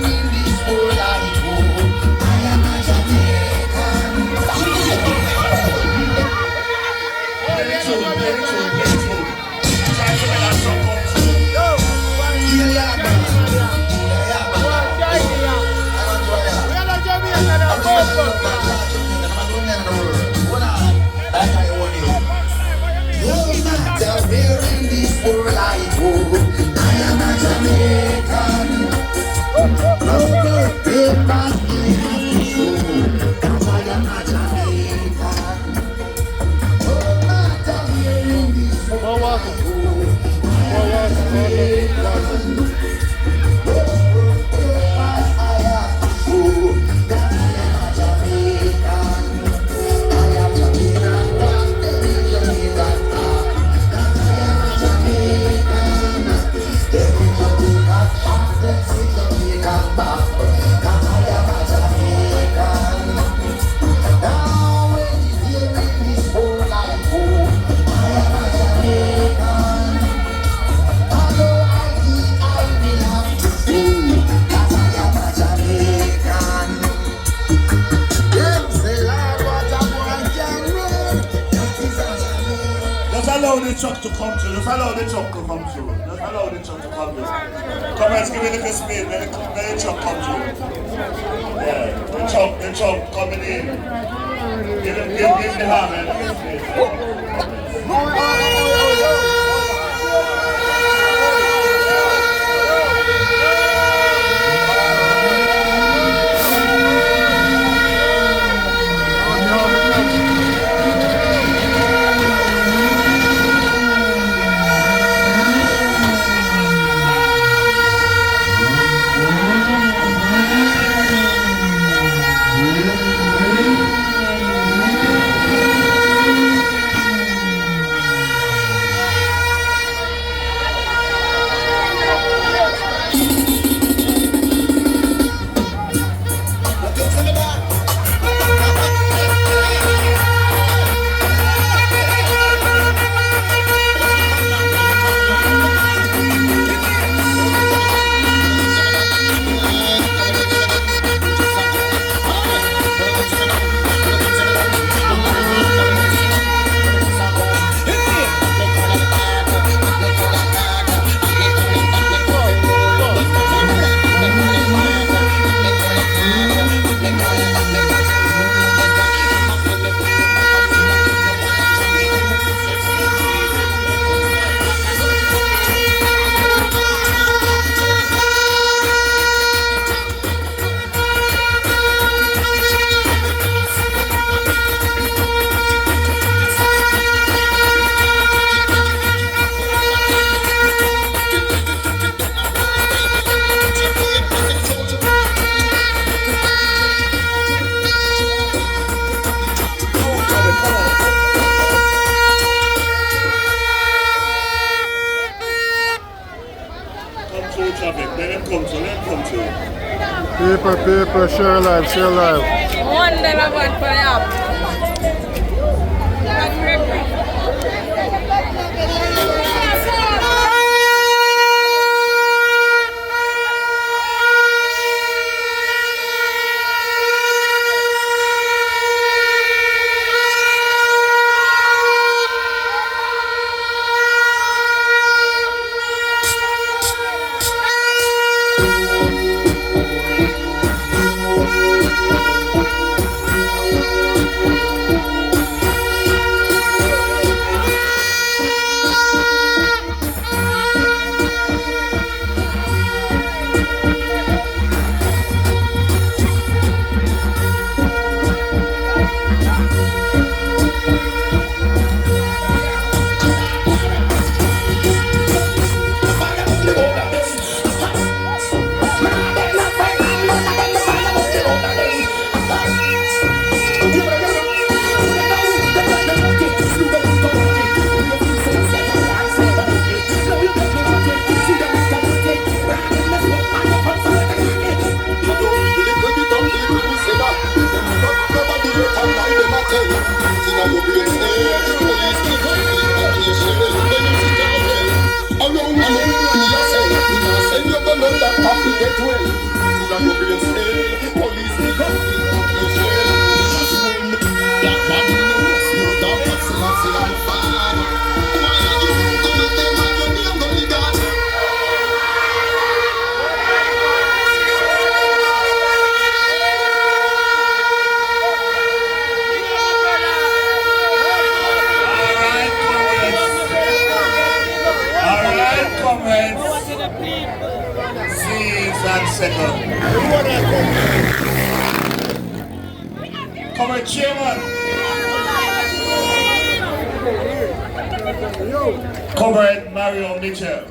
in this world I go. I am a Jamaican. Very true, very true, very true. Try to make that song come true. Yeah, man. Where in this world I go, I am a Jamaican. No paper I have to show, 'cause I am a Jamaican. No matter where in this world I go, I am a Jamaican. No papers I have to show, 'cause I am a Jamaican. I am Jamaican, one day Jamaican. Allow the truck to come through. Just allow the truck to come through. Just allow the truck to come through. Come on, give me a little speed. Let the truck come through. Yeah, the truck coming in. Give the hand a little speed. People, share live, share live. One Donavan for the app. a go brain cell. Police pick up in jail. Black man in the house, no dog, taxi, and fan. Why you come at them and your name go the gun? And second. Come on, chairman. Comrade Mario Mitchell.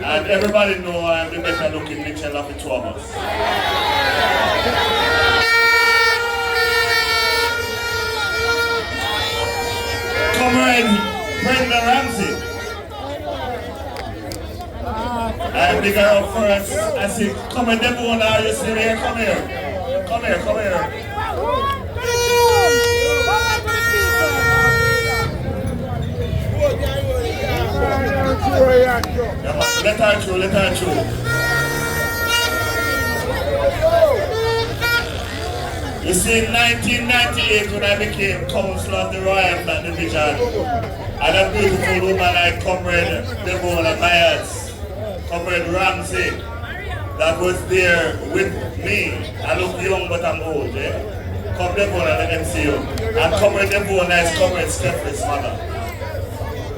And everybody know I am the better looking Mitchell of the two of us. Comrade Brenda Ramsey. And the girl first, I see, come in, Devon, are you still here? Come here. Come here, come here. Yeah, let her through, let her through. You see, in 1998, when I became councillor of the Royal Flat Division, and a beautiful woman like Comrade Devon Myers, Comrade Ramsey, that was there with me. I look young but I'm old, eh? Come Devon and the MCU. And Comrade Devon is Comrade Stephanie's mother.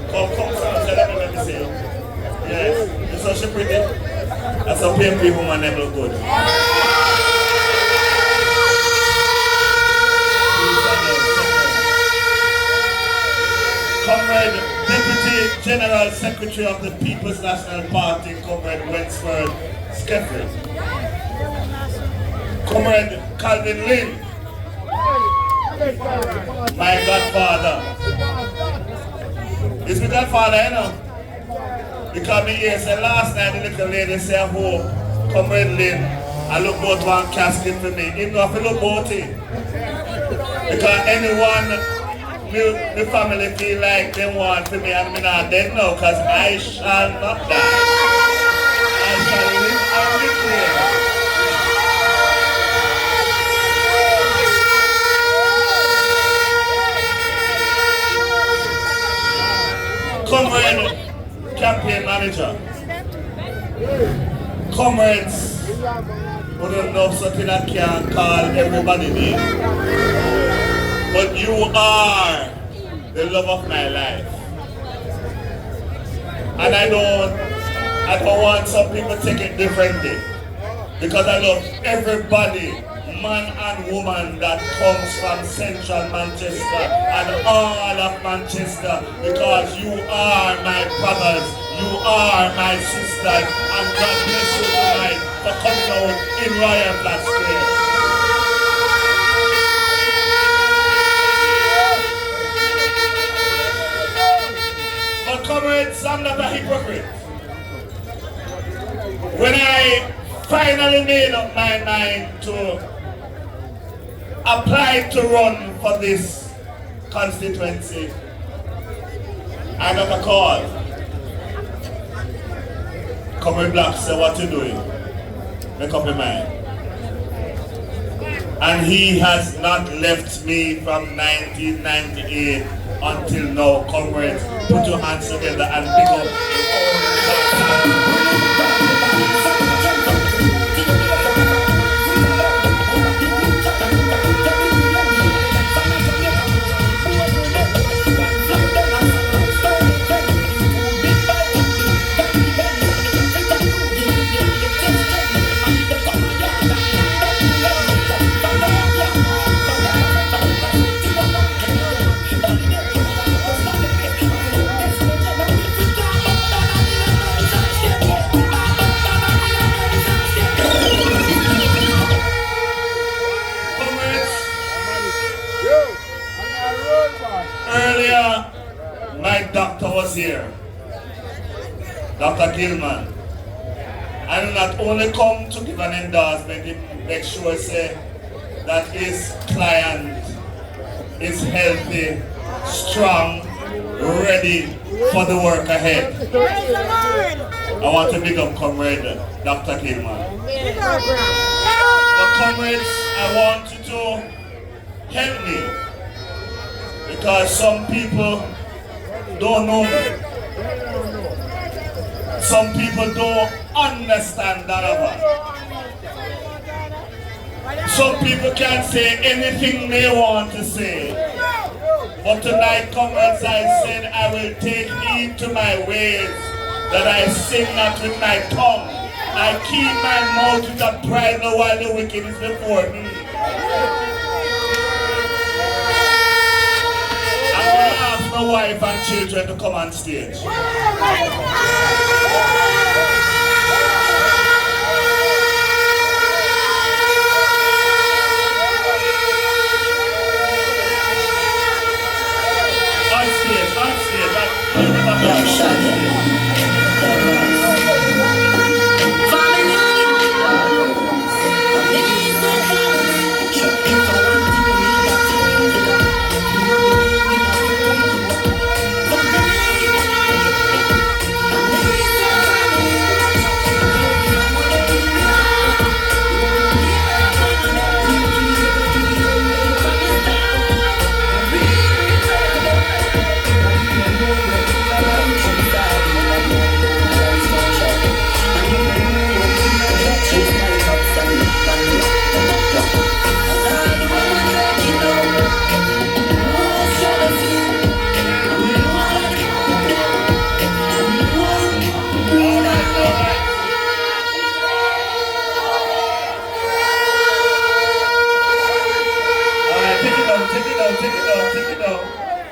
Come, son, let me see you. Yes, you saw she pretty? That's a PMP woman never look good. Comrade Deputy General Secretary of the People's National Party, Comrade Wexford Skeffrey. Comrade Calvin Lynn, my godfather. Is my godfather, you know? Because me here said last night the little lady said, oh, Comrade Lynn, I look about one casket for me. Even though I feel look about it. Because anyone the family feel like they want for me and me not dead now, because I shall not die. I shall live and declare. Comrade campaign manager. Comrades who don't know something that can call everybody name. But you are the love of my life. And I don't want some people to take it differently. Because I love everybody, man and woman, that comes from central Manchester and all of Manchester. Because you are my brothers, you are my sisters, and God bless you tonight for coming out in Royal Flat Square. Comrades, I'm not a hypocrite. When I finally made up my mind to apply to run for this constituency, I got a call. Comrade Black said, what you doing? Make up your mind. And he has not left me from 1998 until now. Comrades, put your hands together and pick up. Earlier, my doctor was here, Dr. Gilman, and not only come to give an endorsement, he make sure say that his client is healthy, strong, ready for the work ahead. I want to big up Comrade Dr. Gilman. But comrades, I want you to help me, because some people don't know me. Some people don't understand Donavan. Some people can't say anything they want to say. But tonight, comrades, I said I will take heed to my ways, that I sing not with my tongue. I keep my mouth with a pride while the wicked is before me. I'm going to ask my wife and children to come on stage.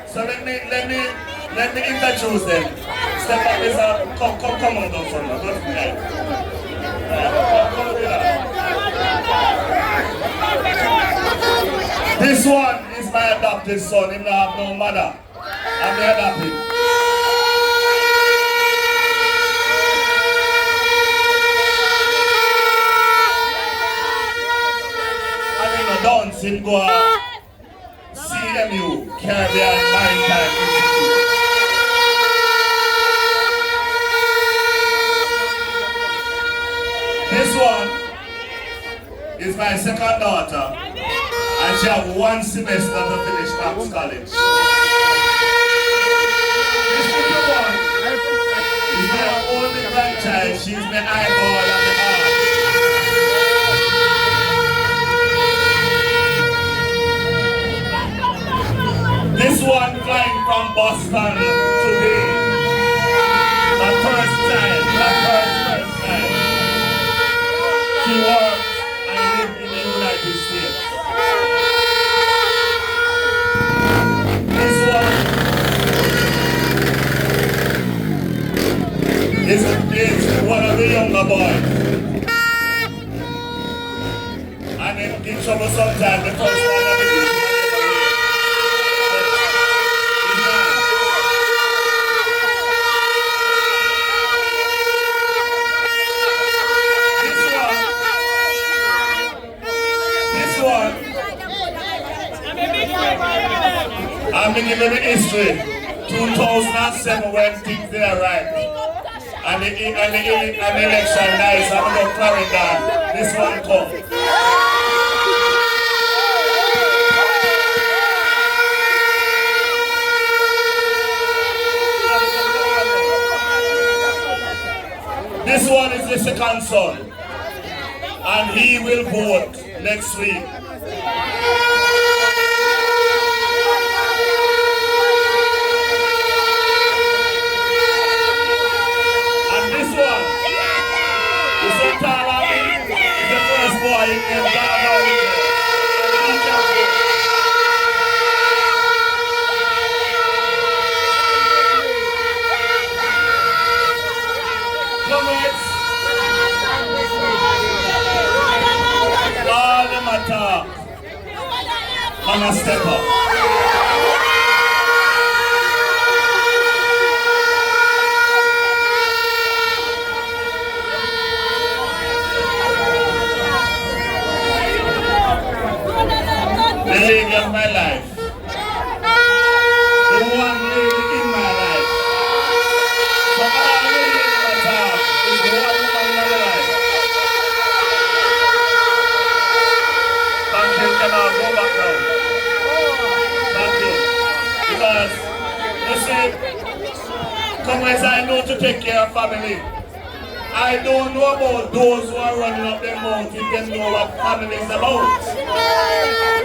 So let me introduce them. Step up is come on down from now. Go to the right. This one is my adopted son. He don't have no mother. I'm the adopted. And in the dance, him go CMU, Caribbean Maritime Institute. This one is my second daughter, and she has one semester to finish Max College. This little one is my only grandchild. She's my eyeball and the heart. This one flying from Boston today. My first time. She works and lives in the United States. This one is one of the younger boys. And they get trouble sometimes. The first one of the I'm going to give you the history. 2007 when things didn't right. And the election night, I'm going to Florida. This one come. This one is the second son. And he will vote next week. And step up. The lady of my life, the one lady in my life, Comrades, I know to take care of family. I don't know about those who are running up their mouth if they know what family is about.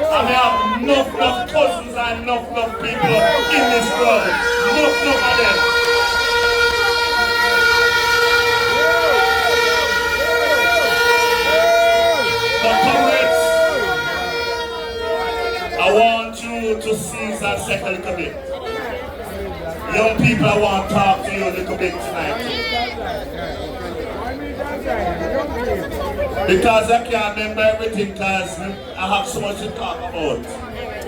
And we have enough cousins and enough people in this world. Enough of them. But comrades, I want you to seize that second little bit. Young people, I want to talk to you a little bit tonight. Because I can't remember everything because I have so much to talk about.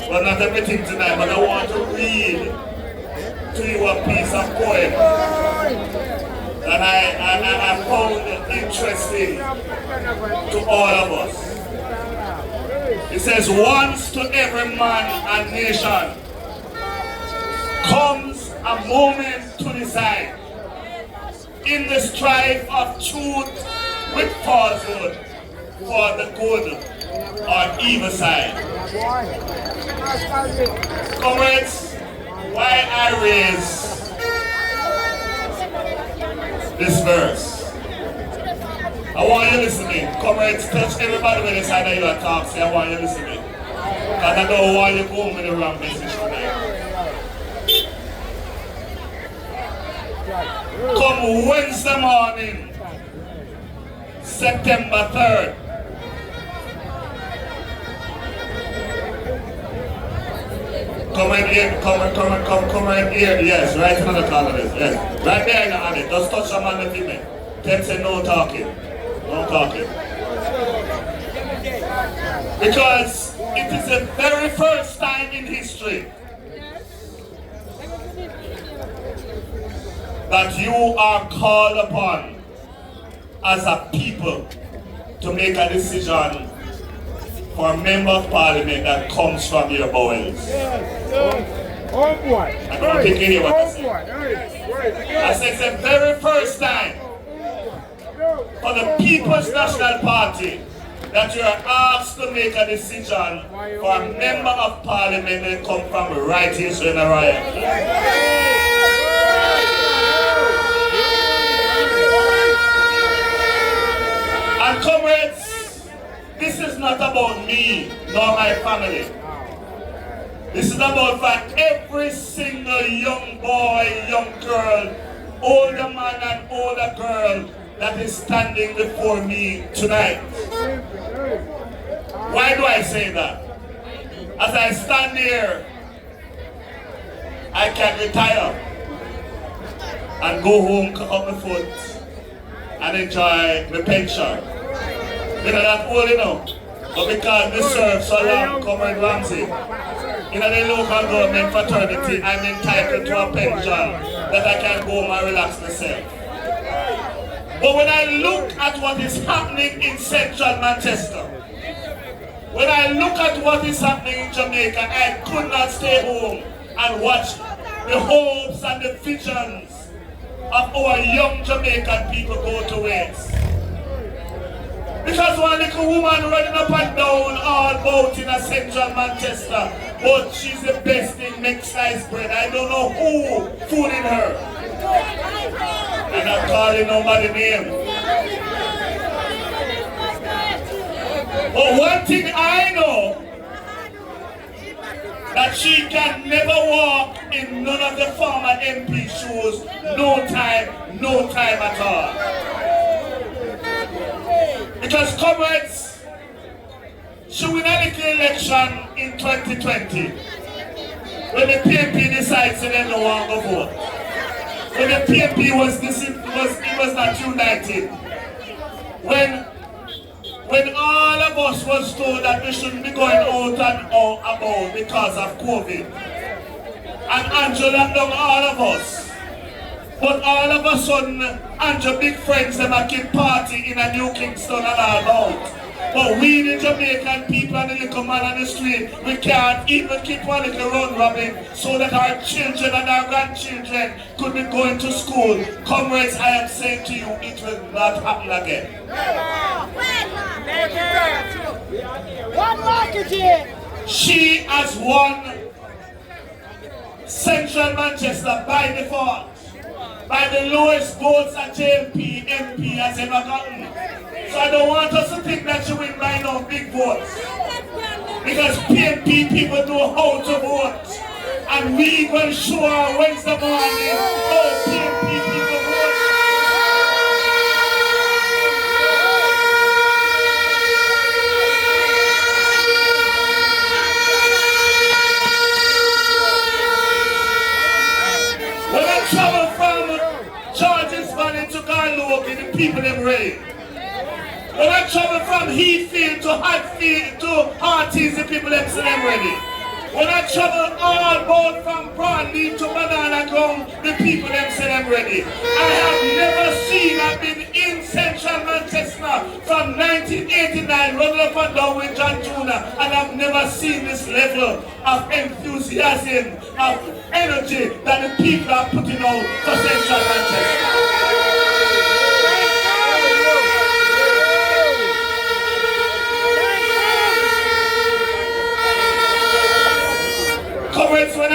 But not everything tonight, but I want to read to you a piece of poem that I found interesting to all of us. It says, once to every man and nation comes a moment to decide in the strife of truth with falsehood for the good or evil side. Comrades, why I raise this verse? I want you listening. Comrades, touch everybody with the side of your talk. Say, I want you listening. Because I don't want you to go home with the wrong message tonight. Come Wednesday morning, September 3rd. Come right here, come right here. Yes, right in the corner. Yes, right there on it. Just touch them on the female. Them say no talking. No talking. Because it is the very first time in history that you are called upon as a people to make a decision for a member of parliament that comes from your bowels. Oh boy. I don't think you hear what I say. I said it's the very first time for the People's National Party that you are asked to make a decision for a member of parliament that come from right here in the riot. And comrades, this is not about me nor my family. This is about for every single young boy, young girl, older man and older girl that is standing before me tonight. Why do I say that? As I stand here, I can retire and go home, cook up my food and enjoy my pension. You know that old, you know, but because we serve so long, Comrade Ramsey, in the local government fraternity, I'm entitled to a pension that I can go home and relax myself. But when I look at what is happening in central Manchester, when I look at what is happening in Jamaica, I could not stay home and watch the hopes and the visions of our young Jamaican people go to waste. Because one little woman running up and down all about in a central Manchester, but she's the best in mixed sliced bread. I don't know who fooling her. And I'm calling nobody's name. But one thing I know, that she can never walk in none of the former MP shoes, no time at all. Because comrades, she win a little election in 2020 when the PMP decides that they don't want to vote. When the PMP was not united. When all of us was told that we shouldn't be going out and about because of COVID. And Andrew locked down all of us. But all of a sudden, Andrew big friends them a keep party in a New Kingston and all out. But we the Jamaican people and the little man on the street, we can't even keep one little round robin so that our children and our grandchildren could be going to school. Comrades, I am saying to you, it will not happen again. She has won Central Manchester by default. by the lowest votes that JMP MP has ever gotten. So I don't want us to think that you win by no big votes. Because PMP people know how to vote. And we will show our Wednesday morning how PMP people vote. When I travel from George's Valley to Garlow, the people them ready. When I travel from Heathfield to Hatfield to Hearties, the people them say them ready. When I travel all both from Broadleaf to Banana Ground, the people them say them ready. I have never seen, I've been in central Manchester from 1989, running up and down with John Tuna, and I've never seen this level of enthusiasm, of energy that the people are putting out for central Manchester. Comrades, when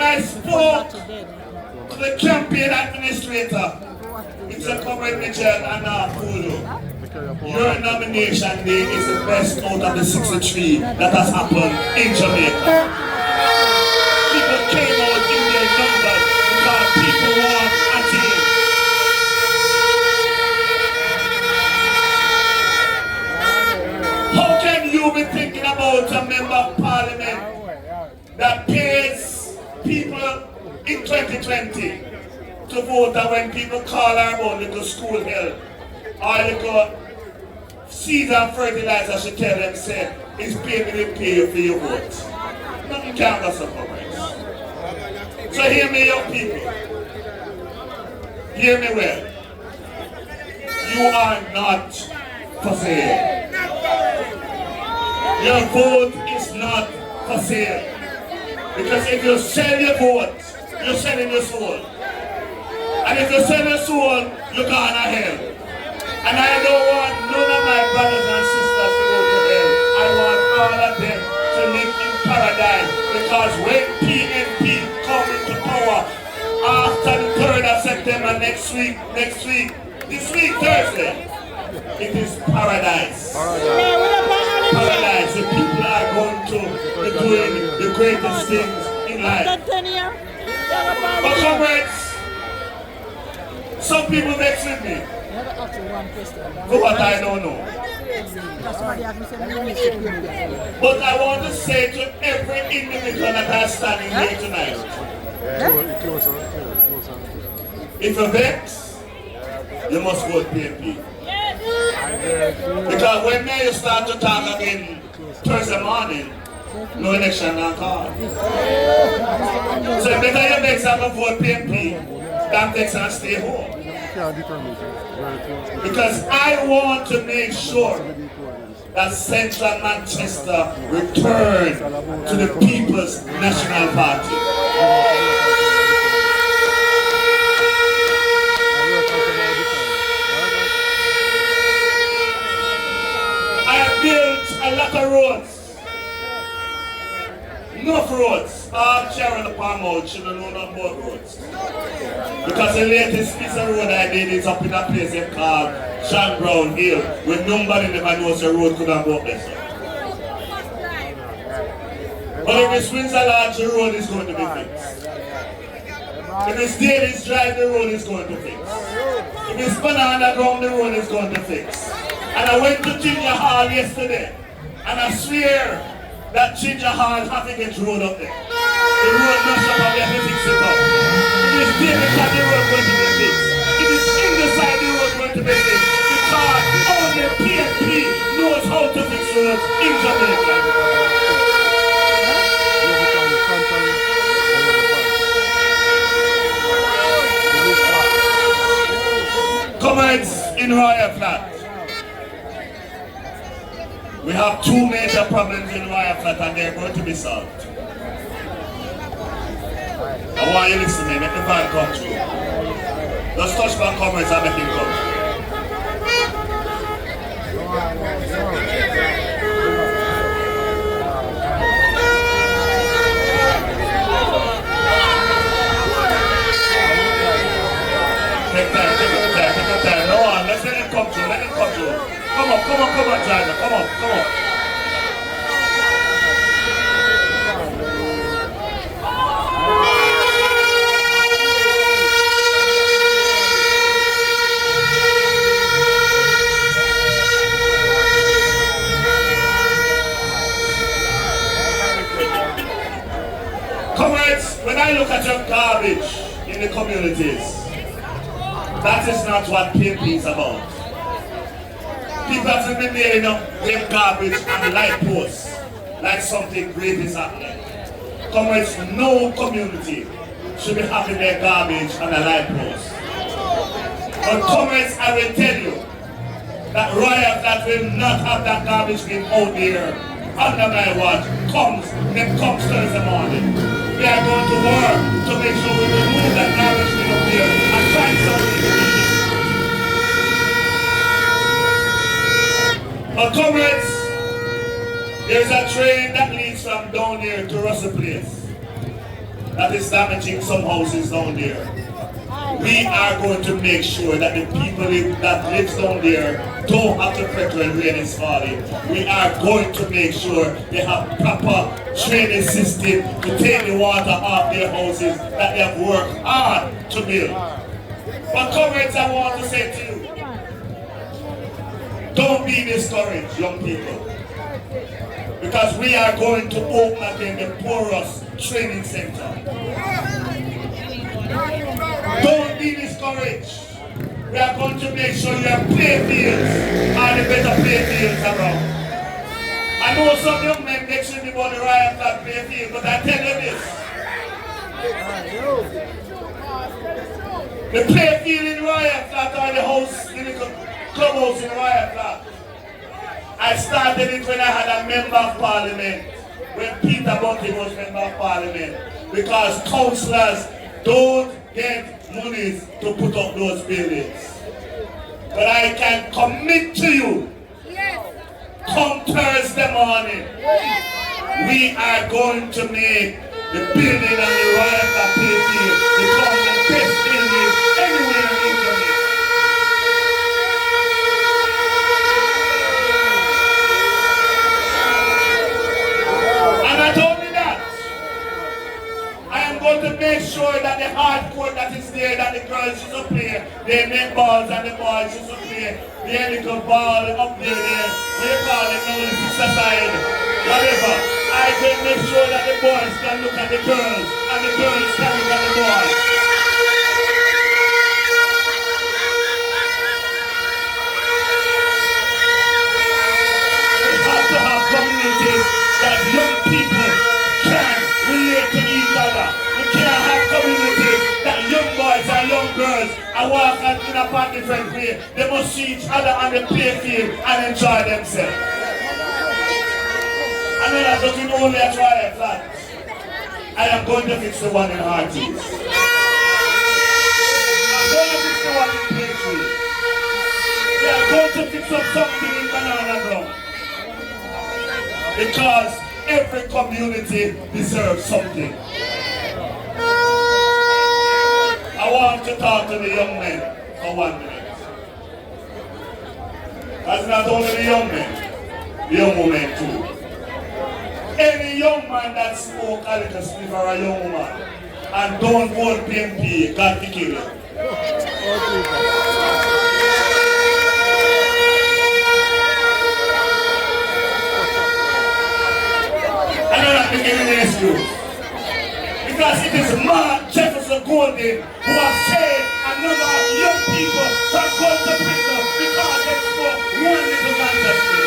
I spoke to the campaign administrator, it's a comrade Mitchell and Pulu. Your nomination day is the best out of the 63 that has happened in Jamaica. People came out in their numbers because people want a team. How can you be thinking about a member of parliament that pays people in 2020 to vote, and when people call her about little school help or little seeds and fertilizer, she tell them, say, it's pay me to pay you for your vote. Nothing can go so comrades. So hear me, young people. Hear me well. You are not for sale. Your vote is not for sale. Because if you sell your vote, you're selling your soul. And if you sell your soul, you're going to hell. And I don't want none of my brothers and sisters to go to hell. I want all of them to live in paradise. Because when PNP come into power after the 3rd of September next week, this week, Thursday, it is paradise. Paradise. The people are going to be doing the greatest things in life. But comrades, some people vex with me for what I don't know. But I want to say to every individual that is standing here tonight, if you vex, you must vote PNP. Because when they start to talk again Thursday morning, no election not called. So better you vex and go vote PNP than vex and stay home. Because I want to make sure that Central Manchester return to the People's National Party. A lot of roads, enough roads. Cheryl Palmouth should have known about roads. Because the latest piece of road I did is up in a place called John Brown Hill, where nobody never knows the road could have go there. But if it's Windsor Lodge, the road is going to be fixed. If it's Davis Drive, the road is going to fix. If it's Banana Ground, the road is going to fix. And I went to Ginger Hall yesterday. And I swear that Ginger Hall has to get road up there. The road must have to fix it up. It is David that the road going to be fixed. It is in the side the road going to be fixed. Because only PNP knows how to fix roads in Jamaica. Comrades in Royal Flat. We have two major problems in Royal Flat and they're going to be solved. I want you to listen to me, make the van come through. Just touch my comrades and make him come. Comrades, when I look at your garbage in the communities, that is not what PMP is about. People have been nailing up them garbage and light posts like something great is happening. Comrades, no community should be having their garbage on a light post. But comrades, I will tell you that Royal that will not have that garbage bin out there under my watch comes Thursday morning. We are going to work to make sure we remove that garbage bin up there and find something to eat. But comrades, there's a train that leads from down here to Russell Place that is damaging some houses down there. We are going to make sure that the people that live down there don't have to fret when rain is falling. We are going to make sure they have proper training system to take the water off their houses that they have worked hard to build. But comrades, I want to say to you, don't be discouraged, young people. Because we are going to open again the Porous Training Center. Don't be discouraged. We are going to make sure your playfields are the better playfields around. I know some young men make sure about the Riot Flag playfield, but I tell you this. The playfield in Riot Flag or the house, the little clubhouse in Riot Flag. I started it when I had a member of parliament, when Peter Bunting was member of parliament, because councillors don't get monies to put up those buildings. But I can commit to you, come Thursday morning, we are going to make the building and the Royal Playfield become the best building anywhere in Jamaica. To make sure that the hard court that is there, that the girls used to play, they make balls and the boys used to play, the little ball up there, they call it now the sister side, whatever. I can make sure that the boys can look at the girls and the girls can look at the boys. We have to have communities that young people can relate to each other. We can't have communities that young boys and young girls are walking in a different way. They must see each other on the playfield and enjoy themselves. I'm not looking only at Riot Flag. I am going to fix the one in Hearties. I'm going to fix the one in Patriot. We are going to fix up something in Banana Ground. Because every community deserves something. I want to talk to the young men for 1 minute. That's not only the young men, the young women too. Any young man that smoke a little spliff or a young woman and don't vote PMP, got to kill him. I'm not making any excuse. Because it is Mark Jefferson Golden who has saved a number of young people from going to prison because they spoke one little Manchester.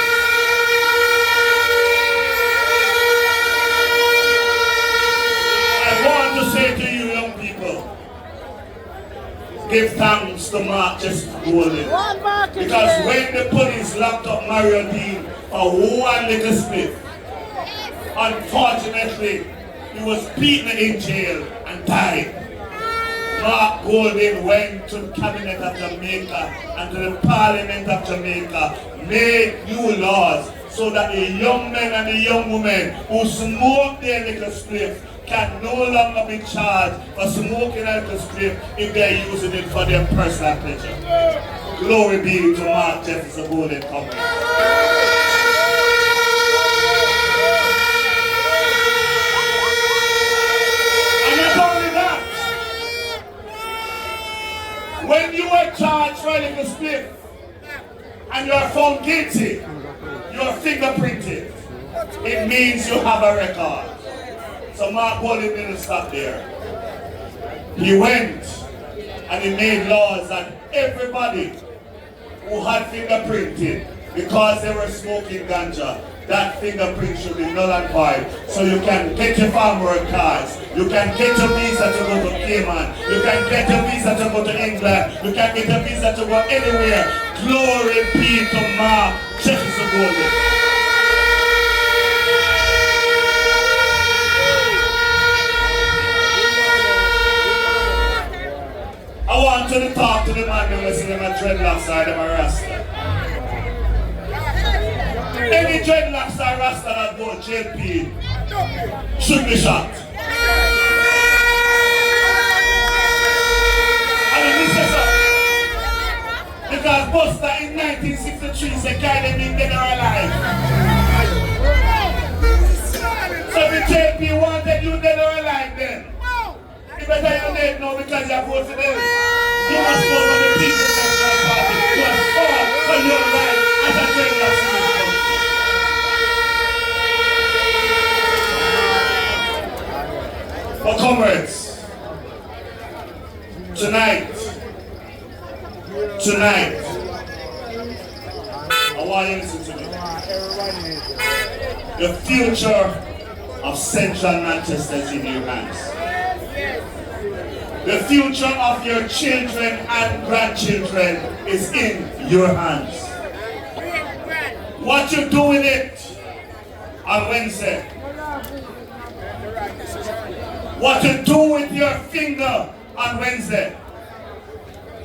I want to say to you young people, give thanks to Mark Jefferson Golden. Because when the police locked up Mario Dean for one little split, unfortunately, he was beaten in jail and died. Mark Golden went to the cabinet of Jamaica and to the parliament of Jamaica, made new laws so that the young men and the young women who smoke their little spliff can no longer be charged for smoking a little spliff if they're using it for their personal pleasure. Glory be to Mark Jefferson Golden Company. When you are charged for a little split and you are found guilty, you are fingerprinted. It means you have a record. So Mark Bowling didn't stop there. He went and he made laws that everybody who had fingerprinted because they were smoking ganja, that fingerprint should be null and void. So you can get your farm work cards, you can get your visa to go to Cayman, you can get your visa to go to England, you can get a visa to go anywhere. Glory be to Mark Jefferson Bowling. I want you to talk to the man who was in my dreadlocks or them a rasta. Any dreadlocks or rasta that go JP should be shot. And this is up. Because Buster in 1963 said carry them in dead or alive. So the JP wanted you dead or alive then. You better you dead now because you have voted for them. You must vote for the People's National Party. You must fought for your right as a dreadlock in this country. But comrades, tonight, I want you to listen to me. The future of Central Manchester is in your hands. The future of your children and grandchildren is in your hands. What you do with it on Wednesday, what you do with your finger on Wednesday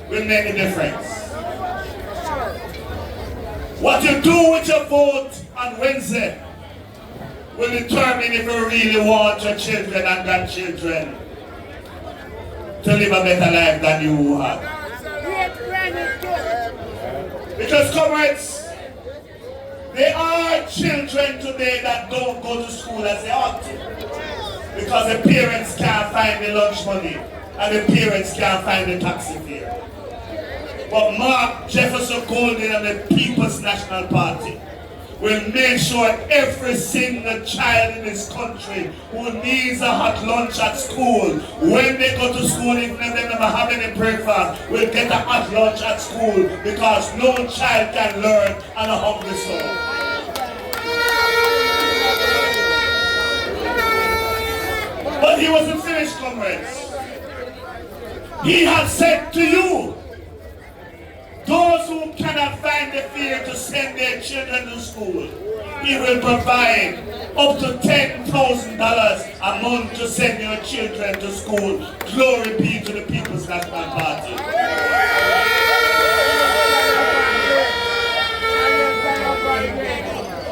will make a difference. What you do with your vote on Wednesday will determine if you really want your children and grandchildren to live a better life than you have. Because comrades, there are children today that don't go to school as they ought to. Because the parents can't find the lunch money and the parents can't find the taxi fare. But Mark Jefferson Golding and the People's National Party will make sure every single child in this country who needs a hot lunch at school, when they go to school, even if they never have any breakfast, will get a hot lunch at school because no child can learn on a hungry stomach. But he wasn't finished, comrades. He had said to you, those who cannot find the fare to send their children to school, he will provide up to $10,000 a month to send your children to school. Glory be to the People's National Party.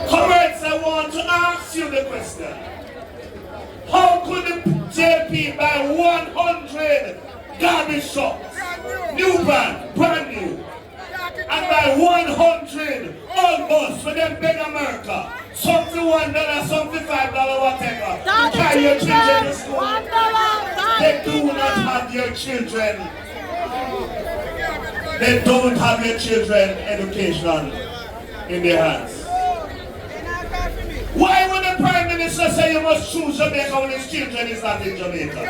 Comrades, I want to ask you the question. How could the JP buy 100 garbage trucks, new brand new, and buy 100 old bus for them big America, some for $1, some for $5, whatever, to carry your children to school? They do not have your children. They don't have your children education in their hands. Why would the Prime Minister say you must choose Jamaica when his children is not in Jamaica?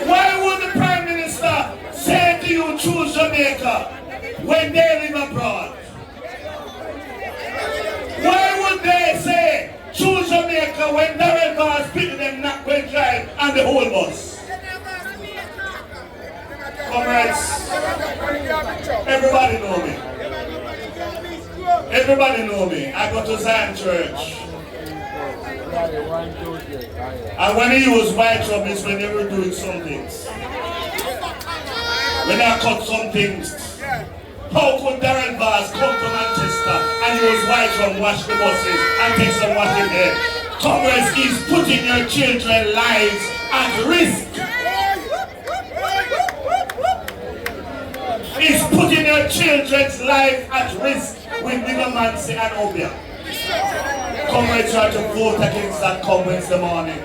Why would the Prime Minister say to you choose Jamaica when they live abroad? Why would they say choose Jamaica when Darren Bars picking them not going drive and the whole bus? Comrades, everybody know me. Everybody know me. I go to Zion Church. And when he was white rum is when they were doing some things. When I cut some things. How could Darren Bars come to Manchester and use white rum, wash the buses and take some water there? Comrades, he's putting your children's lives at risk. He's putting your children's life at risk with Nigomancy and Obia. Comrades try to vote against that come Wednesday morning.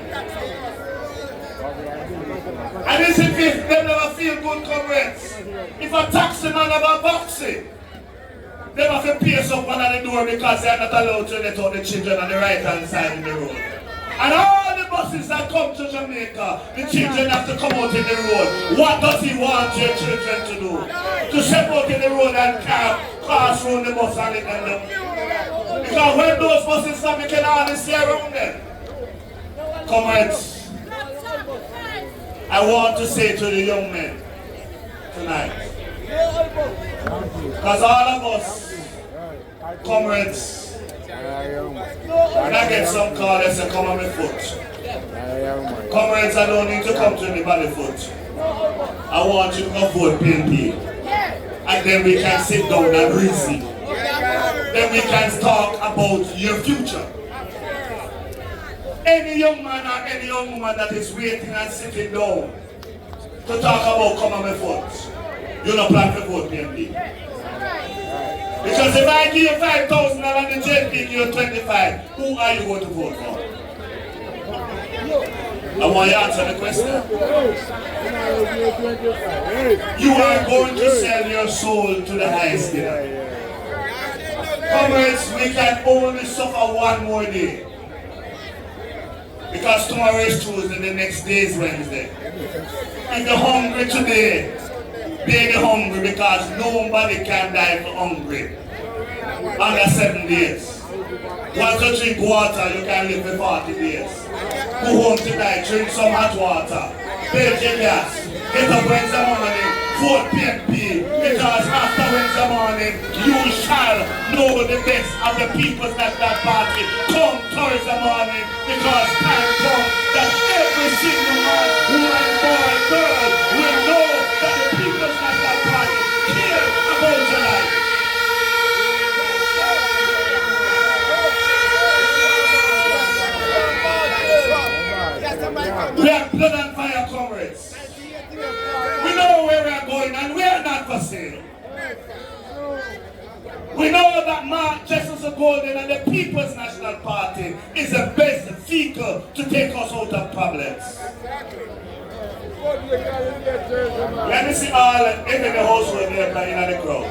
And this is if they never feel good, comrades. If a taxi man have a boxing, They have to pace up one at the door because they are not allowed to let out the children on the right hand side of the road. And all the buses that come to Jamaica, the children have to come out in the road. What does he want your children to do? To step out in the road and pass through the bus and let them. Because when those buses come, you can hardly see around them. Comrades, I want to say to the young men tonight, because all of us, comrades, when I get some call, they say, come on my foot. Comrades, I don't need to come to me by the foot. I want you to go vote PNP. And then we can sit down and reason. Then we can talk about your future. Any young man or any young woman that is waiting and sitting down to talk about come on my foot, you don't plan to vote PNP. Because if I give you $5,000 and the JP give you 25, who are you going to vote for? I want you to answer the question. You are going to sell your soul to the highest bidder. Comrades, we can only suffer one more day. Because tomorrow is Tuesday, the next day is Wednesday. If you're hungry today, be hungry because nobody can die for hungry under 7 days. Want to drink water, you can live for 40 days. Go home tonight, drink some hot water. Pay your gas. Get up Wednesday morning, vote PNP. Because after Wednesday morning, you shall know the best of the People's National Party. Come Thursday morning, because time comes that every single man, woman, boy, girl will know that the People's National Party cares about your life. We are blood and fire, comrades. We know where we are going and we are not for sale. We know that Mark Jesus Golden and the People's National Party is the best vehicle to take us out of problems. Let me see all in the household there in the crowd.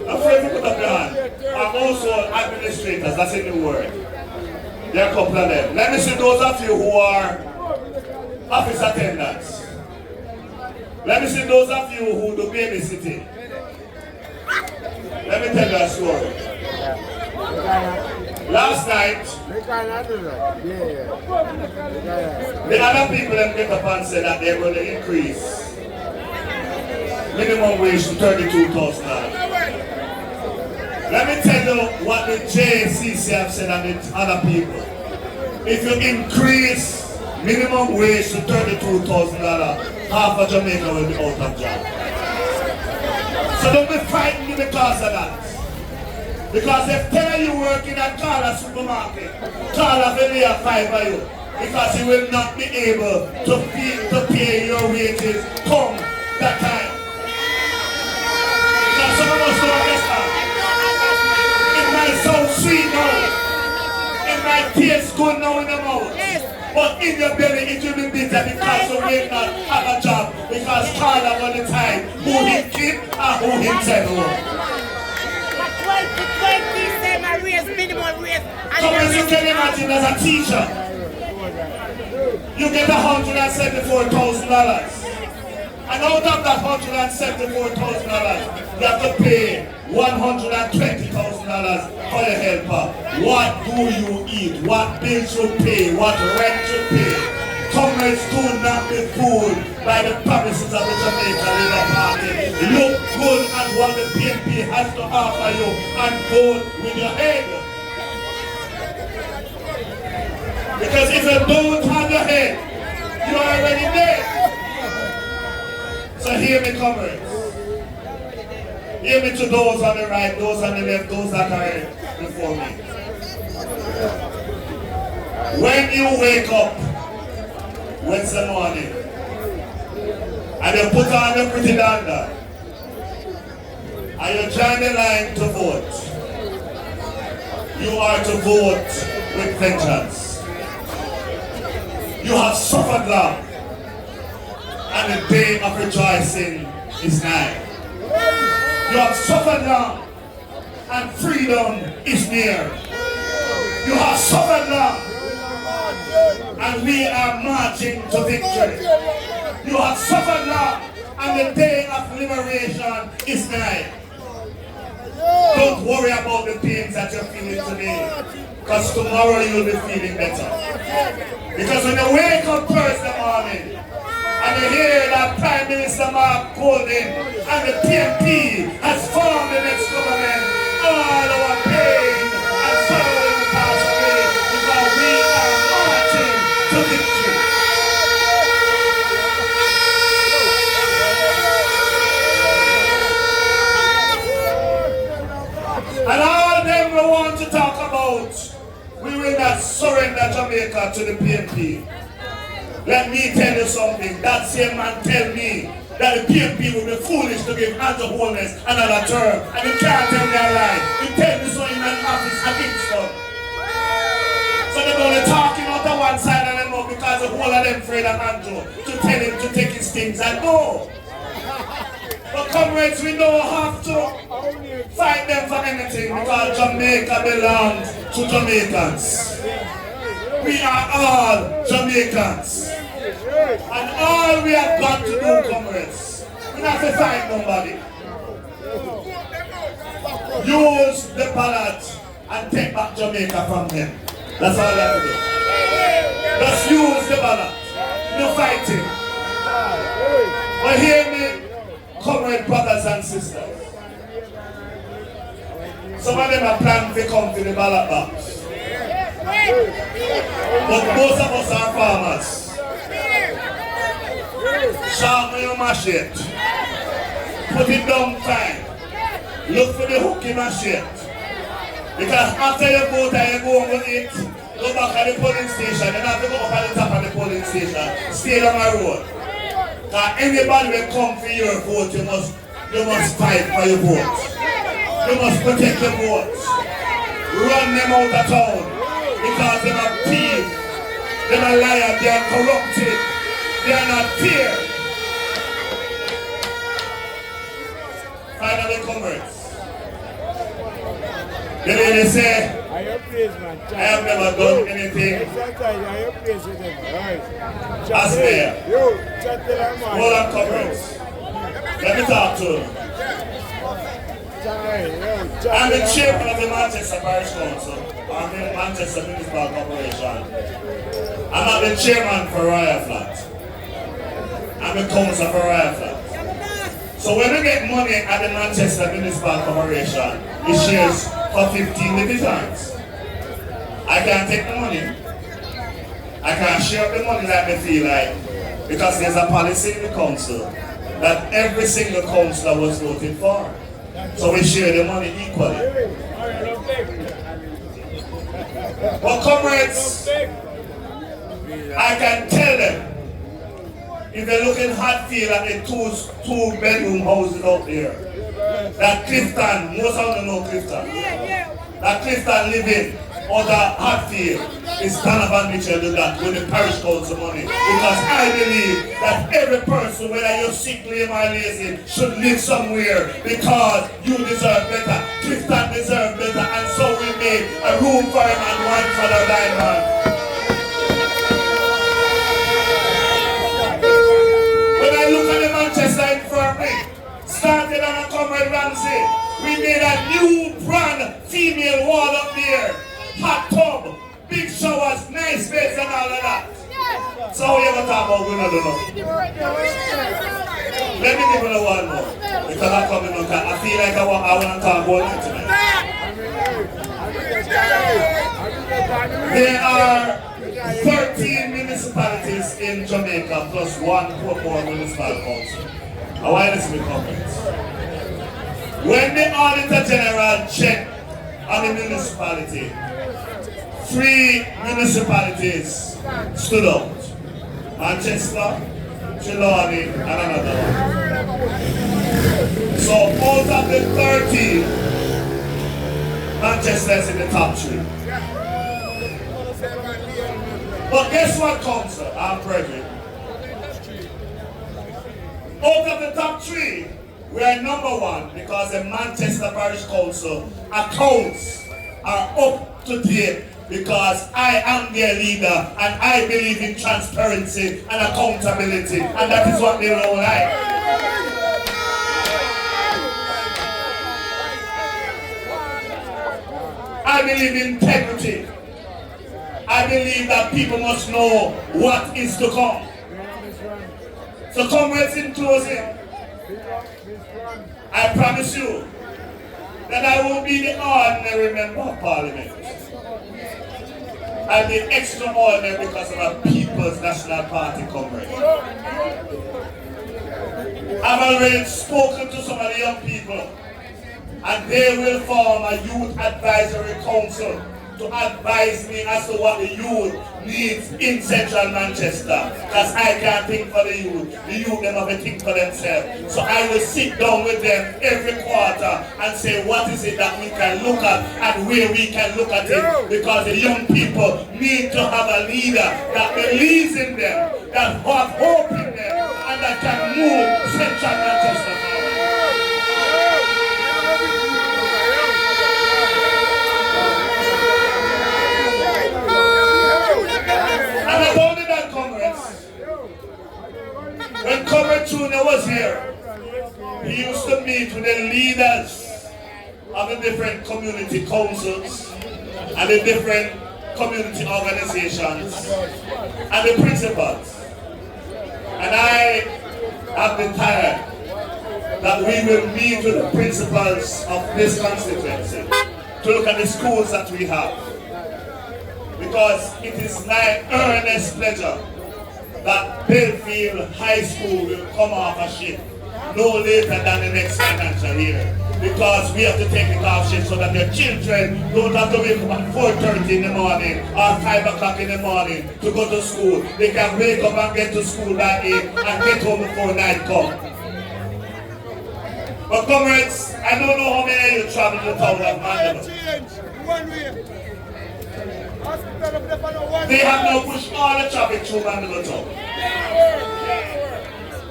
I'm afraid to put up your hand. And also administrators, that's in the word. There are a couple of them. Let me see those of you who are office attendants. Let me see those of you who do babysitting. Let me tell you a story. Last night, the other people them get up and say that they're going to increase minimum wage to $32,000. Let me tell you what the JCC have said and the other people. If you increase minimum wage to $32,000, half of Jamaica will be out of job. So don't be frightened because of that. Because if tell you working at Carla supermarket, Carla will be a five by you. Because you will not be able to pay your wages come that time. Because some of us don't understand. It might sound sweet now. It might taste good now in the mouth. But in your belly it will be bitter because you will not have a job. Because Carla got the time who him keep and who him send home. Come as you can imagine as a teacher, you get $174,000. And out of that $174,000, you have to pay $120,000 for your helper. What do you eat? What bills you pay? What rent you pay? Comrades, do not be fooled by the promises of the Jamaica Labour Party. Look good at what the PNP has to offer you and vote with your head. Because if you don't have your head, you're already dead. So hear me, comrades. Hear me to those on the right, those on the left, those that are before me. When you wake up Wednesday morning and you put on your pretty danda and you join the line to vote, you are to vote with vengeance. You have suffered long, and the day of rejoicing is nigh. You have suffered long, and freedom is near. You have suffered long, and we are marching to victory. You have suffered long, and the day of liberation is nigh. Don't worry about the pains that you're feeling today, because tomorrow you'll be feeling better. Because when you wake up Thursday morning, and you hear that Prime Minister Mark Golding and the PMP has formed the next government, all our pain and sorrow will pass away, because we are marching to victory. And all them we want to talk about, we will not surrender Jamaica to the PMP. Let me tell you something. That same man tell me that the PMP will be foolish to give Andrew Holness another term. And he can't tell me a lie. He tell me so in an office at Kingston. So they're only talking out of one side and them up because the whole of them afraid of Andrew to tell him to take his things and go. But comrades, we don't have to fight them for anything because Jamaica belongs to Jamaicans. We are all Jamaicans. And all we have got to do, comrades, we don't have to fight nobody. Use the ballot and take back Jamaica from them. That's all we have to do. Just use the ballot. No fighting. But hear me, comrade brothers and sisters. Some of them are planning to come to the ballot box. But most of us are farmers. Sharpen your machete. Put it down fine. Look for the hook in machete. Because after you vote and you go over it, go back at the polling station. You have to go up at the top of the polling station. Stay on my road. Because anybody will come for your vote, you must fight for your vote. You must protect your vote. Run them out of town. Because they are thieves, they are liars, they are corrupted, they are not fair. Finally, comrades. The lady say, I have never done anything as mayor. Hold on, comrades. Let me talk to you. I'm the chairman of the Manchester Parish Council. I'm the Manchester Municipal Corporation. I'm not the chairman for Royal Flat. I'm the council for Royal Flat. So when we get money at the Manchester Municipal Corporation, it shares for 15 divisions. I can't take the money. I can't share the money that I feel like, because there's a policy in the council that every single councillor was voted for. So we share the money equally. But comrades, I can tell them, if they're looking Hatfield at the two-bedroom houses out there, that Clifton, most of them know Clifton, that Clifton living out of Hatfield is Donavan Mitchell do that with the parish council money. Because I believe that every person, whether you're sick, lame or lazy, should live somewhere because you deserve better. Clifton deserve better, and so we made a room for him and one for the blind man. When I look at the Manchester Infirmary, started on a comrade Ramsey, we made a new brand female wall up there. Hot tub, big showers, nice beds and all of that. So how you ever talk about women do know? Let me give you one more. Because I'm coming on, I feel like I want to talk about that tonight. There are 13 municipalities in Jamaica plus one more municipal council. I want you to listen to comments. When the Auditor General checked on the municipality, 3 municipalities stood out. Manchester, Trelawney, and another one. So out of the 13, Manchester is in the top 3. But guess what, Council? I'm brethren. Out of the top 3, We are number one because the Manchester Parish Council accounts are up to date because I am their leader and I believe in transparency and accountability, and that is what they don't like. I believe in integrity. I believe that people must know what is to come. So comrades, in closing, I promise you that I won't be the ordinary member of parliament. I'll be extraordinary because of a People's National Party comrade. I've already spoken to some of the young people, and they will form a youth advisory council to advise me as to what the youth needs in central Manchester. Because I can't think for the youth. The youth them have to think for themselves. So I will sit down with them every quarter and say what is it that we can look at and where we can look at it. Because the young people need to have a leader that believes in them, that have hope in them, and that can move central Manchester. When Comrade Junior was here, he used to meet with the leaders of the different community councils and the different community organizations and the principals. And I have been tired that we will meet with the principals of this constituency to look at the schools that we have. Because it is my earnest pleasure that Belfield High School will come off a shift no later than the next financial year. Because we have to take it off shift so that your children don't have to wake up at 4:30 in the morning or 5 o'clock in the morning to go to school. They can wake up and get to school by 8 and get home before night comes. But comrades, I don't know how many of you travel to the town of Mandeville. They have now pushed all the traffic through Mandeville town.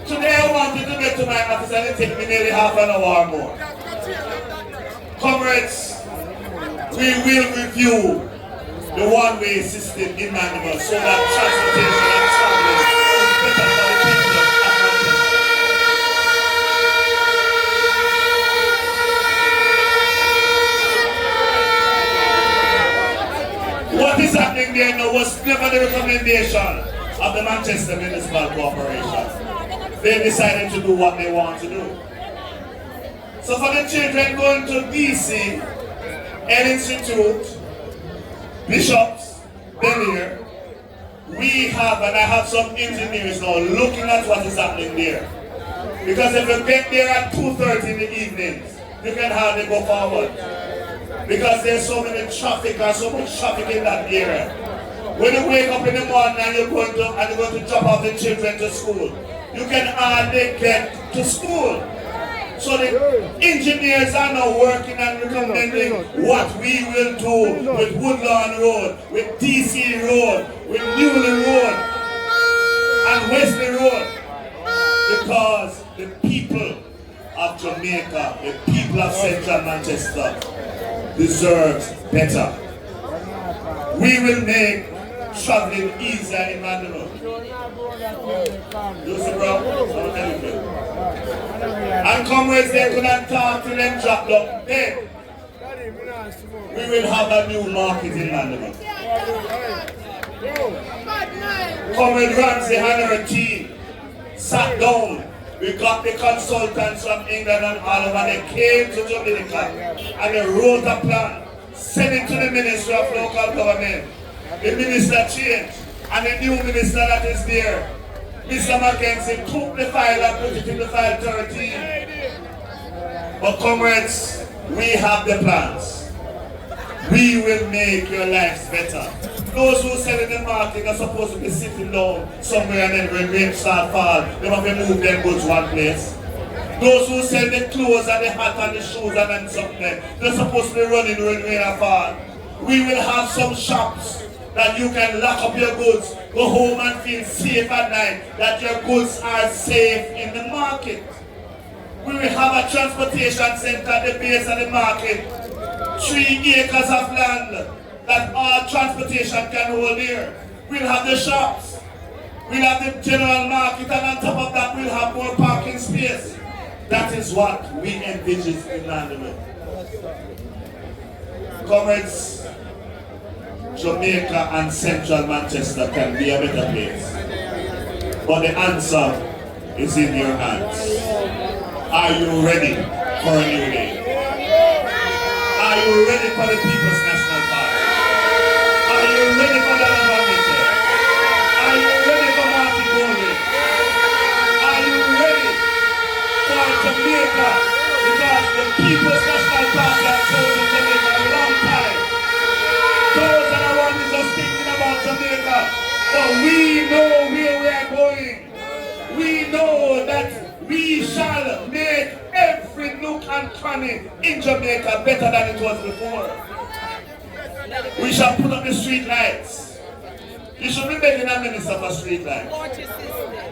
Today I wanted to get to my office and it took me nearly half an hour or more. Comrades, we will review the one-way system in Mandeville so that transportation and traveling is better for the people of Manchester. What is happening there now was never the recommendation of the Manchester Municipal Corporation. They decided to do what they want to do. So for the children going to DC, N Institute, Bishops, Bellier, we have, and I have some engineers now looking at what is happening there. Because if you get there at 2:30 in the evenings, you can hardly go forward. Because there's so many traffic and so much traffic in that area. When you wake up in the morning and you're going to drop off the children to school, you can hardly get to school. So the engineers are now working and recommending what we will do with Woodlawn Road, with DC Road, with Newley Road, and Wesley Road. Because the people of Jamaica, the people of Central Manchester deserves better. We will make traveling easier in Mandeville. You see, bro? And comrades, they could not talk to them drop down. Then we will have a new market in Mandeville. Comrade Ramsey and her team sat down. We got the consultants from England and all over. They came to Jamaica and they wrote a plan, sent it to the Ministry of Local Government. The minister changed, and the new minister that is there, Mr. Mackenzie, took the file and put it in the file 13. But comrades, we have the plans. We will make your lives better. Those who sell in the market are supposed to be sitting down somewhere, and then when rain start fall, they have to move their goods one place. Those who sell the clothes and the hat and the shoes and then something, they're supposed to be running when rain and fall. We will have some shops that you can lock up your goods, go home and feel safe at night, that your goods are safe in the market. We will have a transportation center at the base of the market. 3 acres of land that all transportation can hold here. We'll have the shops. We'll have the general market, and on top of that, we'll have more parking space. That is what we envision in Mandeville. Comrades, Jamaica and Central Manchester can be a better place. But the answer is in your hands. Are you ready for a new day? Are you ready for the People's National Party? Are you ready for Donavan? Are you ready for Martin Bowling? Are you ready for Jamaica? Because the People's National Party has chosen Jamaica a long time. Those that are only just thinking about Jamaica, but we know where we are going. We know that we shall make every nook and cranny in Jamaica better than it was before. We shall put up the street lights. You should be making a minister for street lights.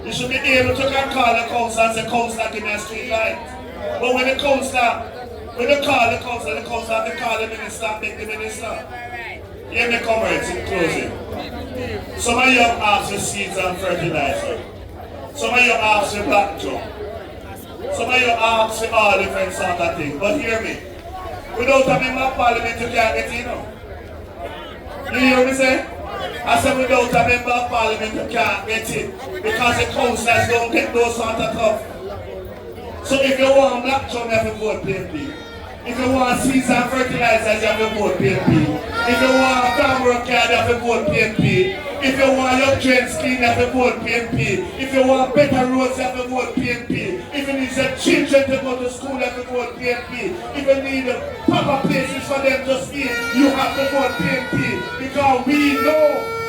You should be able to call the council and say, "Council, give me a street light." But when they call the council have to call the minister and make the minister. Hear me, comrades, in closing. Some of you have asked for seeds and fertilizer. Some of you have asked for black drum. Some of you have asked for all different sort of things. But hear me. Without a member of parliament, you can't get in. You hear me say? I said without a member of parliament, you can't get it. Because the councillors don't get those sort of stuff. So if you want black drum, you have to vote PNP. If you want seeds and fertilizers, you have to vote PNP. If you want a farm work card, you have to vote PNP. If you want your drain scheme, you have to vote PNP. If you want better roads, you have to vote PNP. If you need your children to go to school, you have to vote PNP. If you need proper places for them to stay, you have to vote PNP. Because we know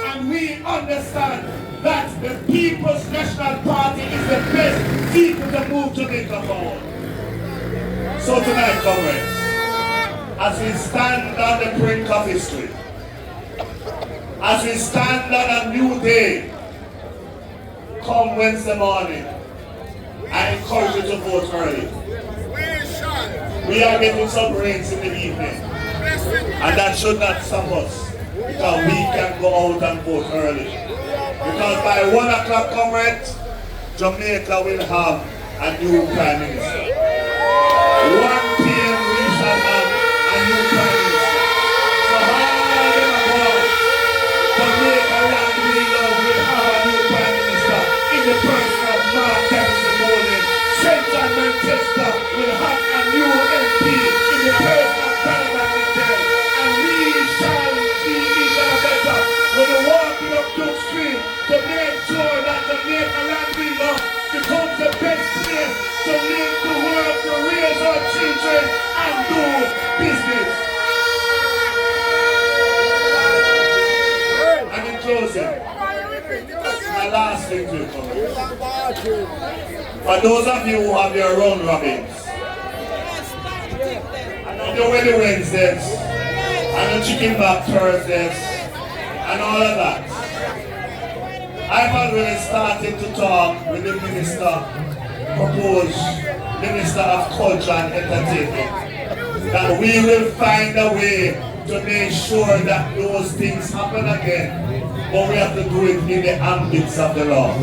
and we understand that the People's National Party is the best vehicle to move Jamaica forward. So tonight, comrades, as we stand on the brink of history, as we stand on a new day, come Wednesday morning, I encourage you to vote early. We are getting some rains in the evening, and that should not stop us, because we can go out and vote early. Because by 1 o'clock, comrades, Jamaica will have a new Prime Minister. 1 p.m. we shall have a new Prime Minister. So Jamaica land we love will have a new Prime Minister in the person of Mark Bowling. Central Manchester will have a new MP in the person of Donavan. And we shall be even better when we're walking up Duke Street to make sure that Jamaica land we love becomes the best place to live, to work, to raise our children and do business. And in closing, my last thing to you, for those of you who have your own robins, and the wedding Wednesdays, and the chicken back Thursdays, and all of that, I've already started to talk with the proposed Minister of Culture and Entertainment, that we will find a way to make sure that those things happen again, but we have to do it in the ambits of the law.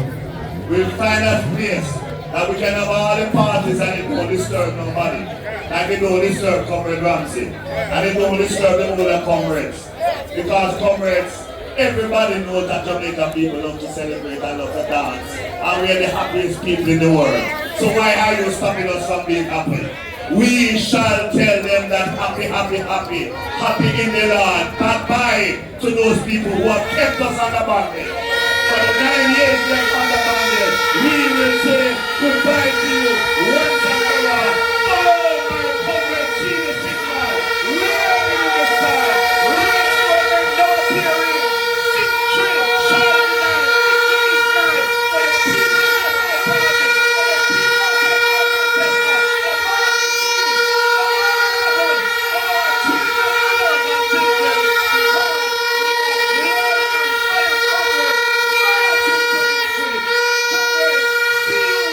We'll find a place that we can have all the parties and it won't disturb nobody. Like it don't disturb Comrade Ramsey, and it don't disturb the other comrades. Because comrades, everybody knows that Jamaican people love to celebrate and love to dance. And we are the happiest people in the world. So why are you stopping us from being happy? We shall tell them that happy, happy, happy. Happy in the Lord. Bye-bye to those people who have kept us on the bondage. For the 9 years left on the bondage, we will say goodbye to you once and for all. Oh, my comrade, see the signal. Ready in the sky. Reach for the door hearing. Victory shall be done. Victory is mine. For the people of the party. For the people of the Manchester. The party. Our children and our children. Because we are fire comrades. Marching to victory. Comrades, see you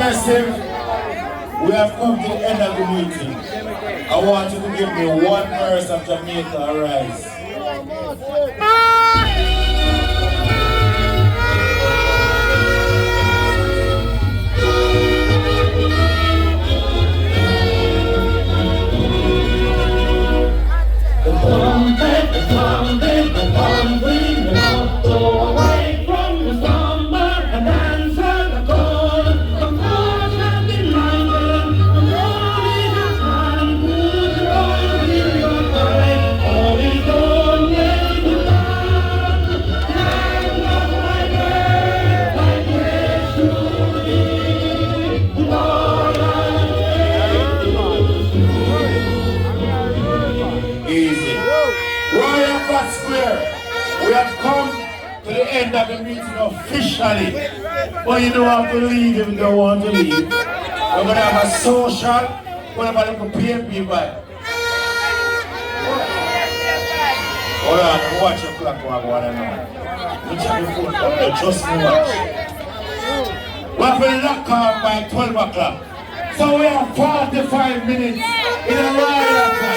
Immersive, we have come to the end of the meeting. I want you to give me one verse of Jamaica Arise. The bring the north away from the summer and answer the call. The heart has been minded, the morning has time, who's wrong in your time? All is gone, yes, the land of my birth, I praise to thee, Lord, easy. Royal Flat Square, we have come to the end of the meeting officially. But you don't have to leave if you don't want to leave. We're going to have a social, we're going to have a little PMP vibe. Hold on, watch your clock while I go on now. You check your phone, just me watch. We have to lock off by 12 o'clock. So we have 45 minutes in a Royal Flat.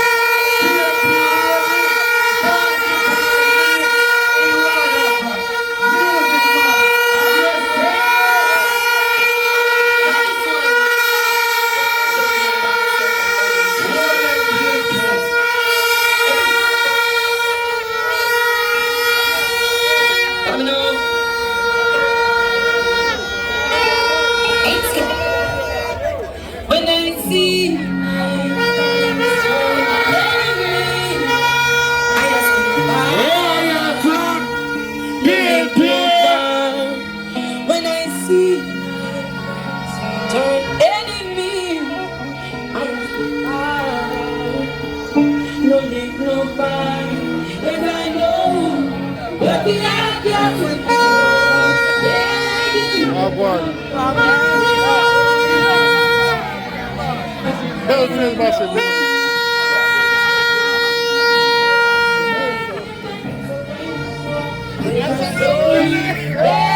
When I see when I see turn enemy, I no need nobody, and I know what the outcome will be. Yeah.